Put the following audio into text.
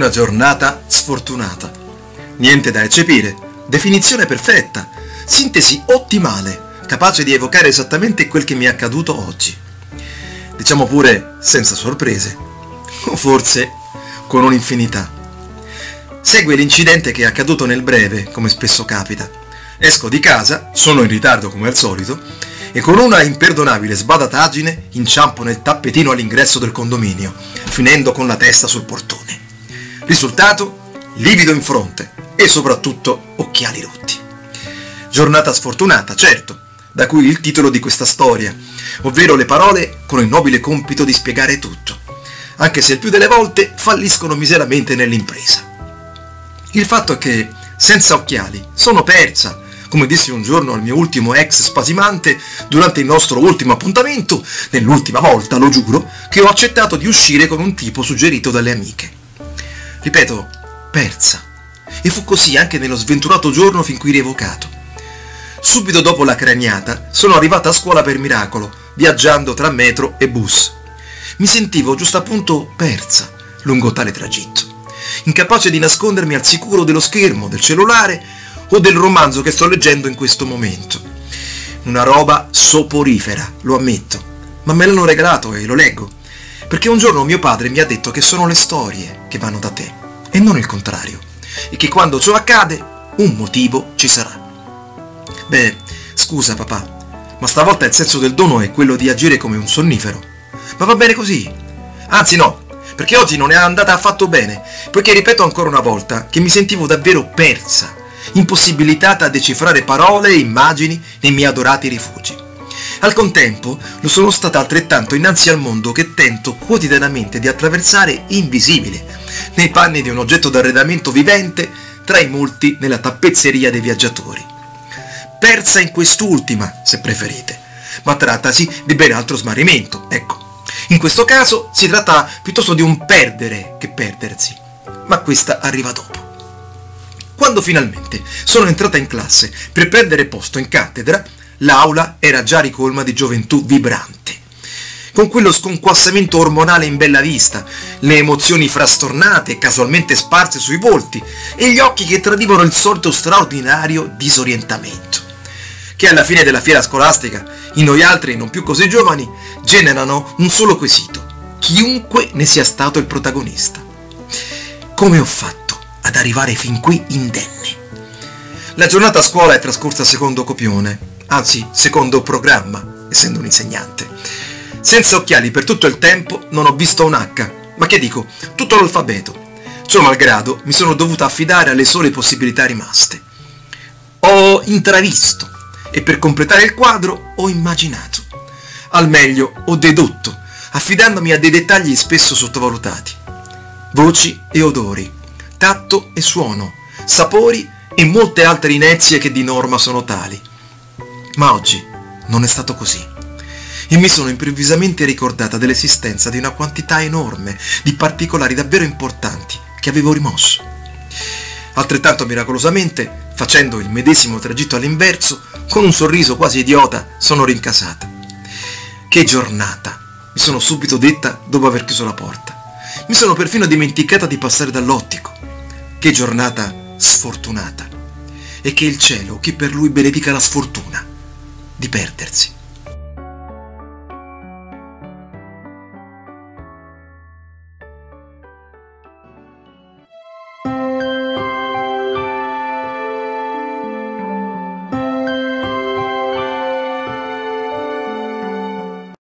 Una giornata sfortunata. Niente da eccepire, definizione perfetta, sintesi ottimale, capace di evocare esattamente quel che mi è accaduto oggi. Diciamo pure senza sorprese, o forse con un'infinità. Segue l'incidente che è accaduto nel breve, come spesso capita. Esco di casa, sono in ritardo come al solito, e con una imperdonabile sbadataggine inciampo nel tappetino all'ingresso del condominio, finendo con la testa sul portone. Risultato? Livido in fronte e soprattutto occhiali rotti. Giornata sfortunata, certo, da cui il titolo di questa storia, ovvero le parole con il nobile compito di spiegare tutto, anche se il più delle volte falliscono miseramente nell'impresa. Il fatto è che, senza occhiali, sono persa, come dissi un giorno al mio ultimo ex spasimante durante il nostro ultimo appuntamento, nell'ultima volta, lo giuro, che ho accettato di uscire con un tipo suggerito dalle amiche. Ripeto, persa. E fu così anche nello sventurato giorno fin qui rievocato. Subito dopo la craniata sono arrivata a scuola per miracolo, viaggiando tra metro e bus. Mi sentivo giusto appunto persa lungo tale tragitto, incapace di nascondermi al sicuro dello schermo, del cellulare o del romanzo che sto leggendo in questo momento. Una roba soporifera, lo ammetto, ma me l'hanno regalato e lo leggo, perché un giorno mio padre mi ha detto che sono le storie che vanno da te, e non il contrario, e che quando ciò accade, un motivo ci sarà. Beh, scusa papà, ma stavolta il senso del dono è quello di agire come un sonnifero. Ma va bene così. Anzi no, perché oggi non è andata affatto bene, poiché ripeto ancora una volta che mi sentivo davvero persa, impossibilitata a decifrare parole e immagini nei miei adorati rifugi. Al contempo lo sono stata altrettanto innanzi al mondo che tento quotidianamente di attraversare invisibile, nei panni di un oggetto d'arredamento vivente tra i molti nella tappezzeria dei viaggiatori. Persa in quest'ultima, se preferite, ma trattasi di ben altro smarrimento, ecco. In questo caso si tratta piuttosto di un perdere che perdersi, ma questa arriva dopo. Quando finalmente sono entrata in classe per prendere posto in cattedra, l'aula era già ricolma di gioventù vibrante, con quello sconquassamento ormonale in bella vista, le emozioni frastornate e casualmente sparse sui volti e gli occhi che tradivano il solito straordinario disorientamento, che alla fine della fiera scolastica, in noi altri non più così giovani, generano un solo quesito: chiunque ne sia stato il protagonista. Come ho fatto ad arrivare fin qui indenne? La giornata a scuola è trascorsa secondo copione, anzi secondo programma, essendo un insegnante. Senza occhiali per tutto il tempo non ho visto un H, ma che dico, tutto l'alfabeto. Ciò malgrado mi sono dovuta affidare alle sole possibilità rimaste. Ho intravisto e per completare il quadro ho immaginato. Al meglio ho dedotto, affidandomi a dei dettagli spesso sottovalutati. Voci e odori, tatto e suono, sapori e molte altre inezie che di norma sono tali. Ma oggi non è stato così e mi sono improvvisamente ricordata dell'esistenza di una quantità enorme di particolari davvero importanti che avevo rimosso. Altrettanto miracolosamente, facendo il medesimo tragitto all'inverso, con un sorriso quasi idiota, sono rincasata. Che giornata, mi sono subito detta dopo aver chiuso la porta. Mi sono perfino dimenticata di passare dall'ottico. Che giornata sfortunata. E che il cielo, chi per lui benedica la sfortuna di perdersi.